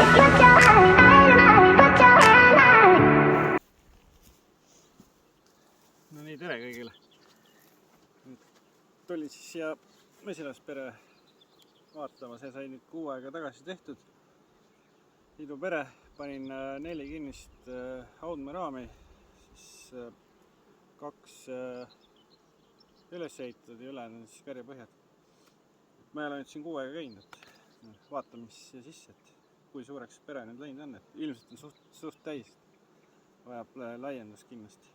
No nii, tere kõigile! Tulin siis siia mesilaspere vaatama, see sai nüüd kuu aega tagasi tehtud. Hiidu pere, panin 4 kinnist haudmeraami, siis 2 üles ehitatud ja ülejäänud siis karjapõhjad. Ma ei ole nüüd siin kuu aega käinud, et vaatame mis siia sisse, et kui suureks pere nüüd läinud on, et ilmselt on suht täis, vajab laiendust kindlasti.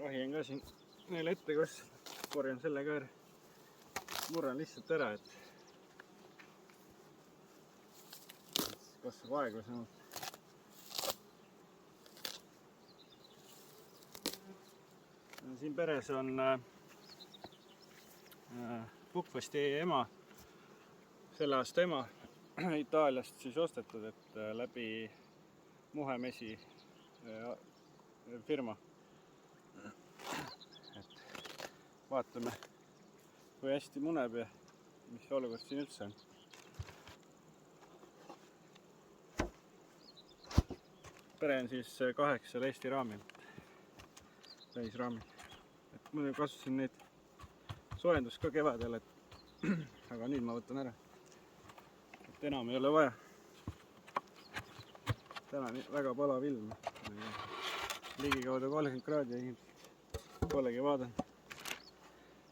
Rohi on ka siin neile ette, kas korjan selle ka ära, murran lihtsalt ära, et kasvab aeglasemalt. Siin peres on Puhkvasti ema, selle aasta ema, Itaaliast siis ostetud, et läbi Muhemesi firma. Et vaatame, kui hästi muneb ja mis olukord siin üldse on. Pere on siis 8 Eesti raamil, täisraamil. Et muidu kasutasin neid soojendust ka kevadel, aga nüüd ma võtan ära, et enam ei ole vaja. Täna on väga palav ilm, ligikaudu 30 kraadi ja polegi vaadanud.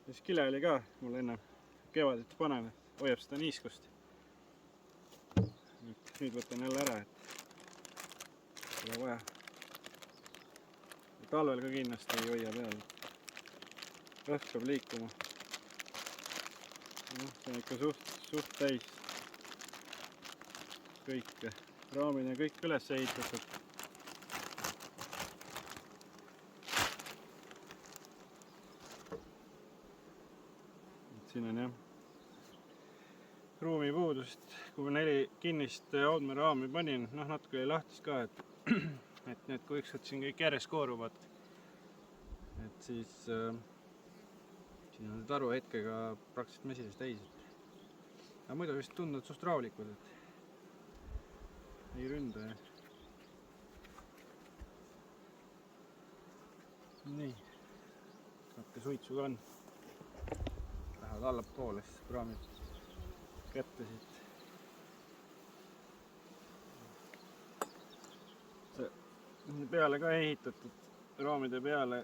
Siis kile oli ka mul enne kevaditi paneme, hoiab seda niiskust. Nüüd võtan jälle ära, et pole vaja. Ja talvel ka kindlasti ei hoia peal. Rõhk peab liikuma. See on ikka suht täis. Kõik raamid on kõik üles ehitatud. Siin on jah ruumipuudust, kui 4 kinnist haudmeraami panin, natuke oli lahtis ka, et need kui ükskord siin kõik järjest kooruvad, et siis siin on taru hetkega praktiliselt mesilas täis. Aga muidu vist tunduvad suht rahulikud, et ei ründa. Nii, natuke suitsu ka on. Lähevad allapoole, siis raamid kätte siit. See peale ka ehitatud, raamide peale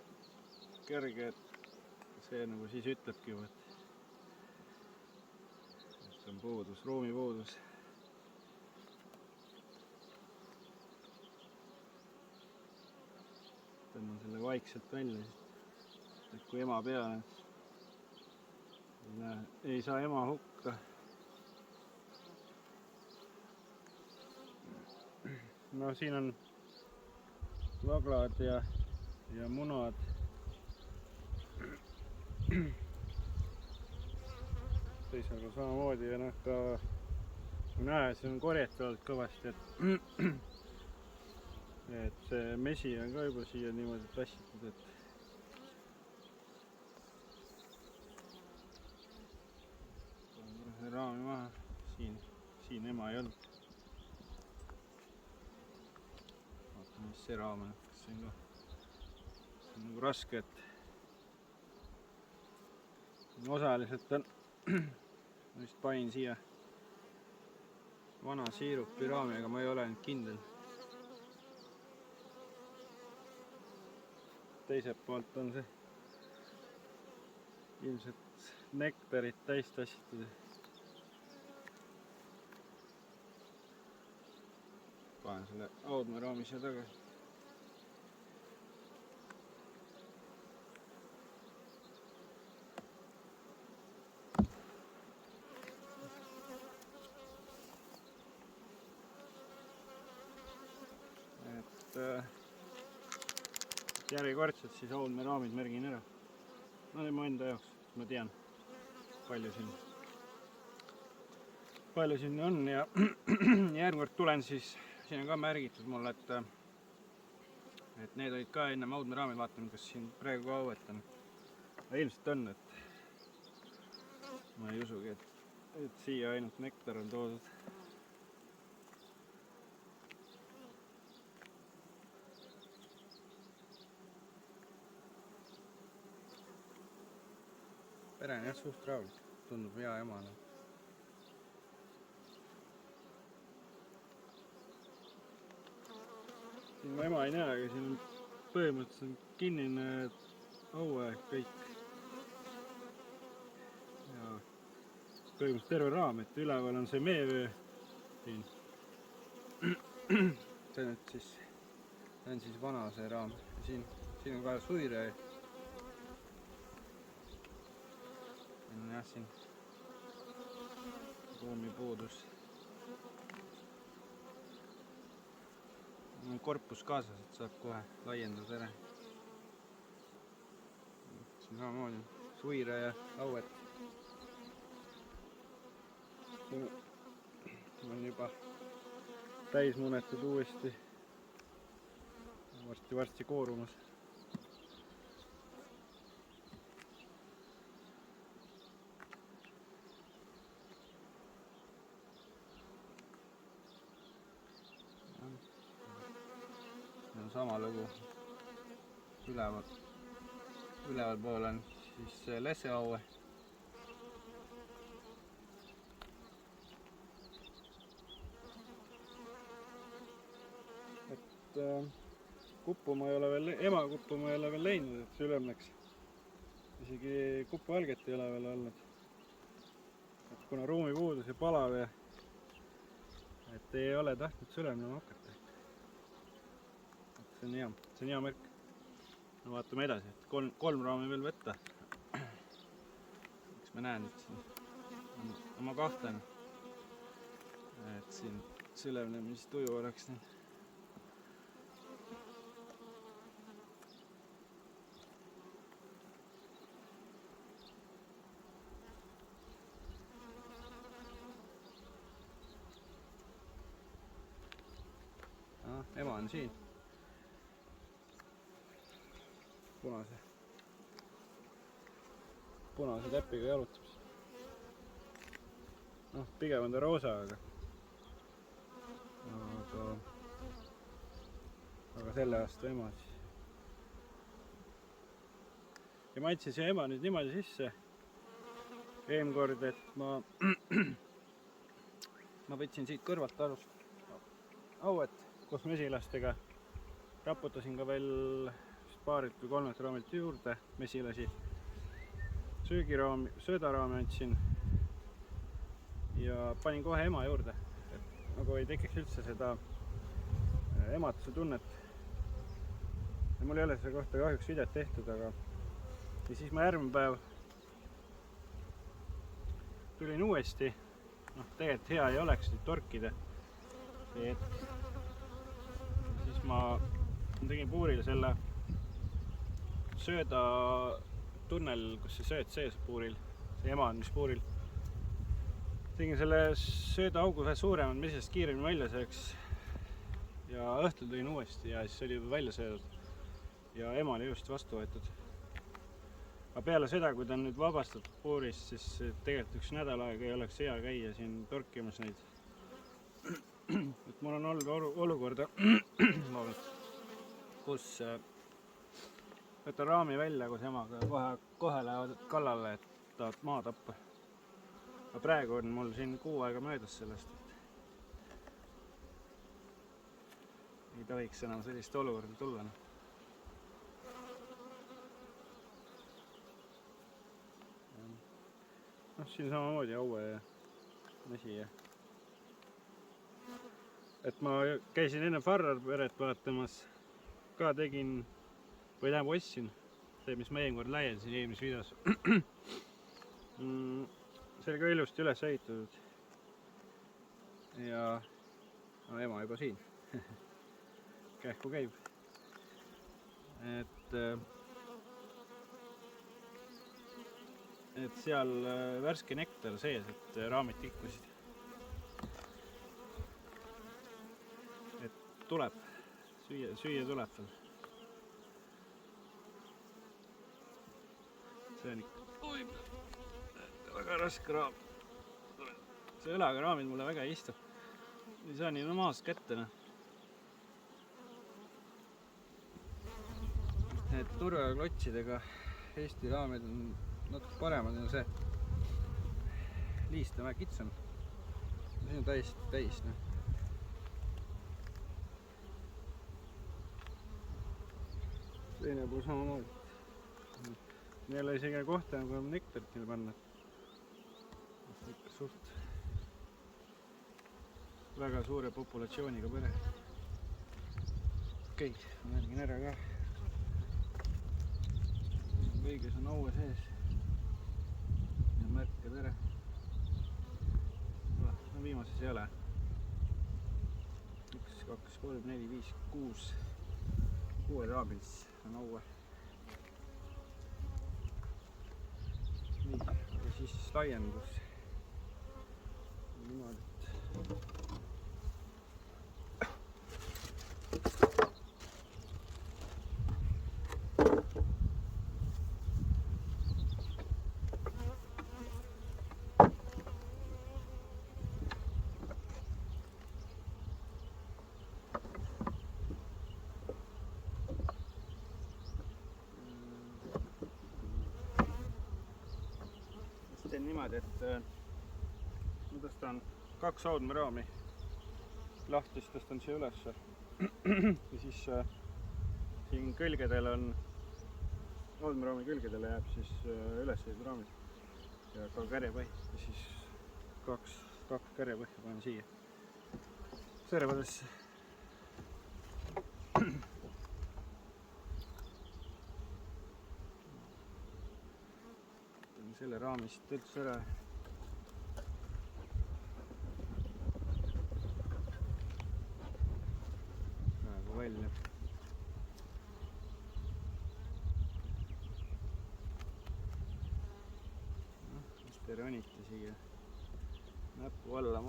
kerge, et see nagu siis ütlebki juba, et on puudus, ruumi puudus. Tõmban selle vaikselt välja, et kui ema peale ei saa ema hukka. No siin on vaglad ja munad. Teisega samamoodi ja ka näe, siin on korjetavalt kõvasti, et see mesi on ka juba siia niimoodi tassitud, et raami maha, siin ema ei olnud. Vaatame, mis see raam on, kas see on ka nagu raske, et osaliselt on, ma vist panin siia vana siirupi raami, aga ma ei ole nüüd kindel. Teiselt poolt on see ilmselt nektarit täis tassitud. Panen selle haudmeraami siia tagasi. Järjekordselt siis haudmeraamid märgin ära. No tema enda jaoks, ma tean, palju siin on ja järgmine tulen siis, siin on ka märgitud mulle, et need olid ka enne haudmeraamid, vaatame, kas siin praegu ka õuet on. Aga ilmselt on, et ma ei usugi, et siia ainult nektar on toodud. pere on jah suht rahulik, tundub hea emana. Siin ma ema ei näe, aga siin on põhimõtteliselt kinnine õue kõik. Ja põhimõtteliselt terve raam, et üleval on see meevöö siin. See on siis vana see raam. Siin on ka suire. On jah siin ruumi puudus. On korpus kaasas, et saab kohe laiendada ära. Siin samamoodi suire ja auet. On juba täis munetud uuesti. Varsti koorumas. On sama lugu. Üleval pool on siis leseaue. Et kuppuma ei ole veel, ema kuppuma ei ole veel leidnud, et sülemneks. Isegi kupualget ei ole veel olnud. Et kuna ruumi puudus ja palav ja et ei ole tahtnud sülemnema hakata. See on hea märk. No vaatame edasi, et kolm raami veel võtta. Eks ma näen, et siin ma kahtlen, et siin sülemnemistuju oleks nüüd. Ema on siin. Punase täpiga jalutab. Pigem on ta roosa, aga selle aasta ema siis. Ja ma andsin siia ema nüüd niimoodi sisse eelmine kord, et ma võtsin siit kõrvalt alust auet koos mesilastega. Raputasin ka veel paarilt või 3 raamilt juurde mesilasi. Söödaraami andsin ja panin kohe ema juurde, et nagu ei tekiks üldse seda ematuse tunnet. Ja mul ei ole selle kohta kahjuks videot tehtud, aga ja siis ma järgmine päev tulin uuesti. Tegelikult hea ei oleks nüüd torkida. Siis ma tegin puurile selle sööda tunnel, kus see sööd sees puuril, see ema on mis puuril. Tegin selle sööda augu vähe suuremad, mesest kiiremini välja sööks. Ja õhtul tulin uuesti ja siis oli juba välja söödud. Ja ema oli just vastu võetud. Aga peale seda, kui ta on nüüd vabastatud puurist, siis tegelikult üks nädal aega ei oleks hea käia siin torkimas neid. Et mul on olnud olukorda, kus võtan raami välja koos emaga ja kohe lähevad kallale, et tahavad maa tappa. Aga praegu on mul siin 6 aega möödas sellest, et ei tohiks enam sellist olukorda tulla. Siin samamoodi aue ja mesi ja et ma käisin enne Farrar peret vaatamas, ka tegin või tähendab ostsin see, mis ma eelmine kord laiendasin eelmises videos. See oli ka ilusti üles ehitatud ja ema juba siin. Kähku käib, et seal värske nektar sees, et raamid tikkusid. Et tuleb, süüa tuleb veel. See on ikka väga raske raam. See õlaga raamid mulle väga ei istu. Ei saa nii normaalselt kätte. Et turvaklotsidega Eesti raamid on natuke paremad on see liist on väga kitsam. See on täiesti täis, noh. Teine puhul samamoodi. Meil ei ole isegi kohta, kui on nektarit neil panna. Ikka suht väga suure populatsiooniga pere. Okei, märgin ära ka. Kõiges on haue sees. Ja märke pere. No viimases ei ole. 1, 2, 3, 4, 5, 6. 6 raamils on haue. Nii, ja siis laiendus. Niimoodi, teen niimoodi, et ma tõstan 2 haudmeraami lahti, siis tõstan siia üles ja siis siin külgedel on, haudmeraami külgedele jääb siis ülesõiduraamid ja ka kärjepõhi ja siis kaks kärjepõhja panen siia servadesse. Selle raamist üldse ära. Praegu välja. Siis te ronite siia näpu alla.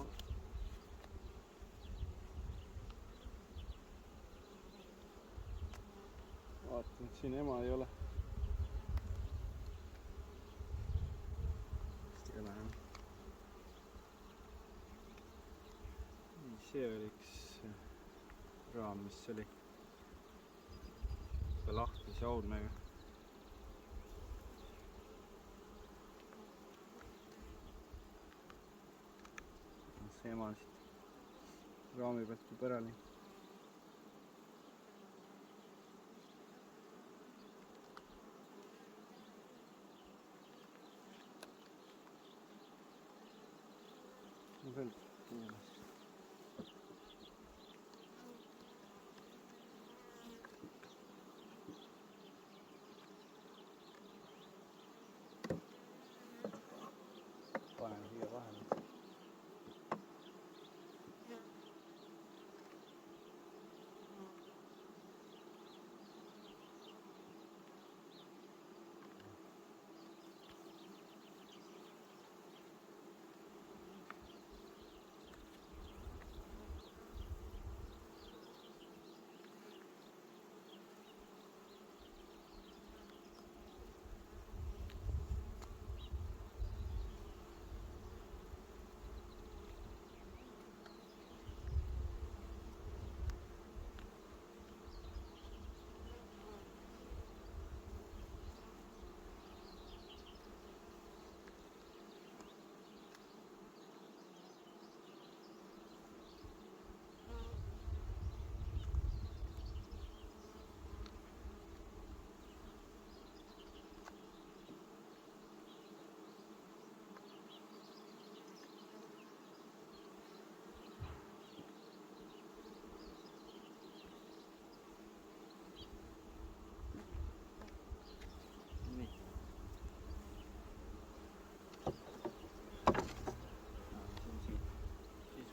Vaatan, et siin ema ei ole. See oli üks raam, mis oli lahtise haudmega. See ema siit raami pealt tuleb ära nii. Veel inimest. Panen siia vahele.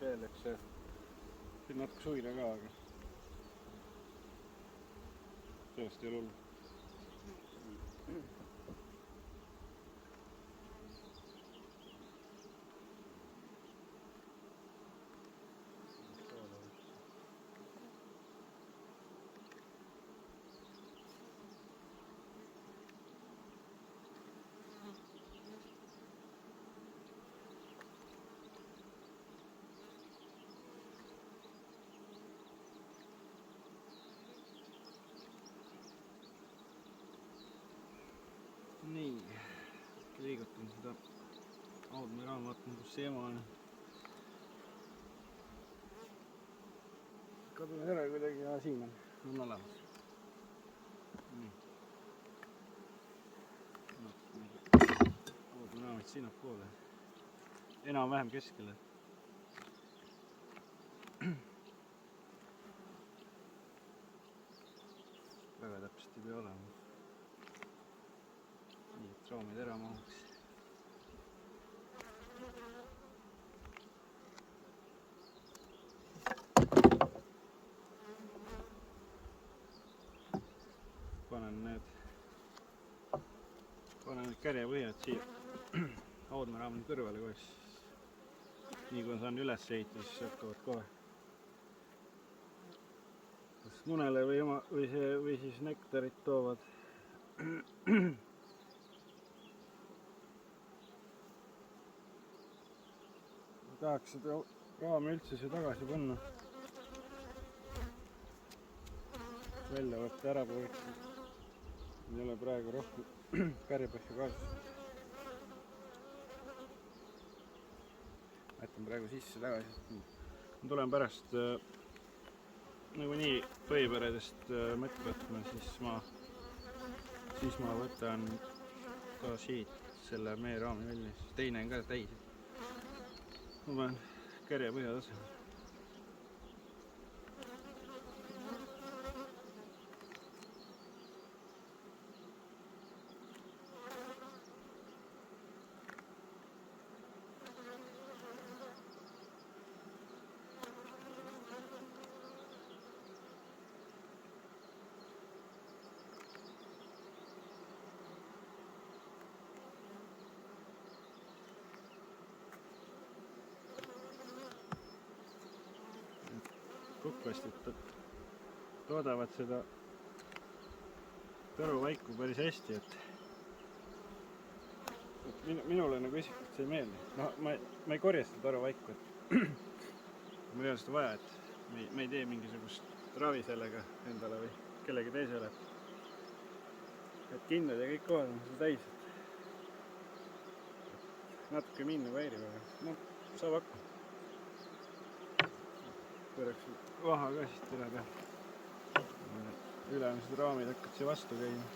Veel üks siin natuke suira ka, aga sellest ei ole hullu. vaatan, kus see ema on. Kadunud ära kuidagi, siin on olemas. Nii. Audmeraamid sinnapoole. Enam-vähem keskele. Väga täpselt ei pea olema. Nii, et raamid ära mahuks. Panen need kärjepõhjad siia Audmeraamide kõrvale kohe. Nii kui ma saan üles ehitada, siis hakkavad kohe kas munele või siis nektarit toovad. Ma tahaks seda raami üldse siia tagasi panna. Välja võtta ära pooleks. Ei ole praegu rohkem kärjepõhja kaasas. Jätan praegu sisse tagasi. Ma tulen pärast nagunii põhiperedest mett võtma, siis ma võtan ka siit selle meeraami välja. Teine on ka täis. Ma panen kärjepõhja tasemel. Kokkuvõttes toodavad seda toruvaiku päris hästi, et minule nagu isiklikult see ei meeldi. No, ma ei korja seda toruvaiku, et mul ei ole seda vaja, et me ei tee mingisugust ravi sellega endale või kellegi teisele. Et kindlad ja kõik kohad on seda täis. Natuke mind nagu häirib, aga no, saab hakkama. Pööraks vaha ka siit üle teha. Ülejäämised raamid hakkad siia vastu käima.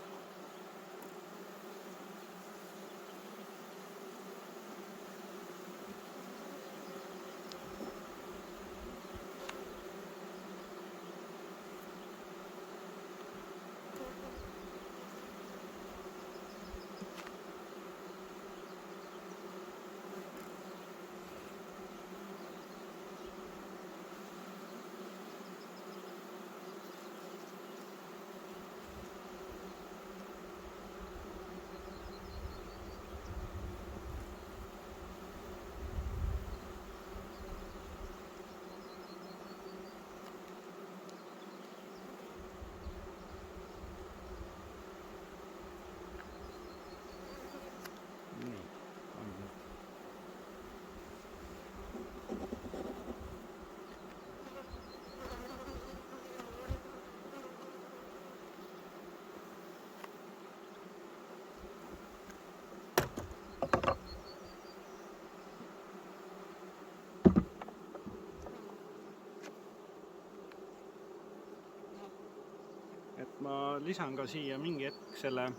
Et ma lisan ka siia mingi hetk selle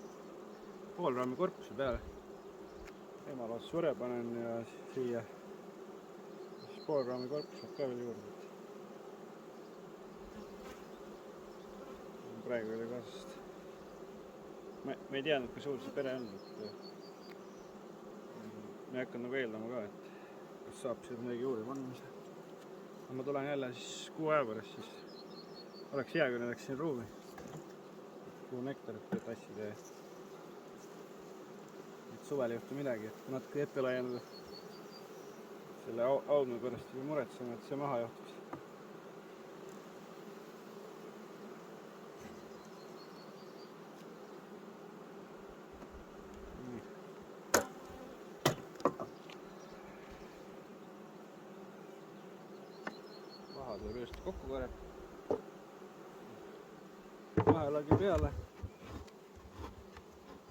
poolraami korpuse peale. Emal sure panen ja siia poolraami korpused ka veel juurde. Praegu oli kaasast. Ma ei teadnud, kui suur see pere on. Ma ei hakanud nagu eeldama ka, et kas saab siia midagi juurde panna. Ma tulen jälle siis 6 aja pärast, siis oleks hea, kui näiteks siin ruumi. Kuhu nektarit tassida ja suvel ei juhtu midagi, et natuke ette laiendada. Selle Audme pärast ei muretsema, et see maha juhtuks. Maha tuleb just kokku korjata. Vahelaagi peale.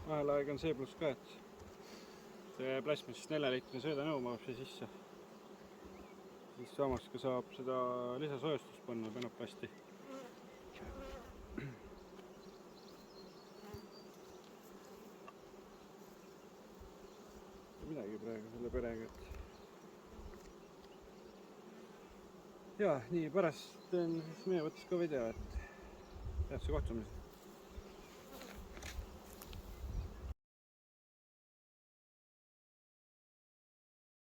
Vahelaeg on see pluss ka, et see plasmast 4-liitrine söödanõu mahub siia sisse. Siis samas ka saab seda lisasoojustust panna penoplasti. Midagi praegu selle perega, et ja nii pärast teen siis meie võttes ka video, et head see kohtumised.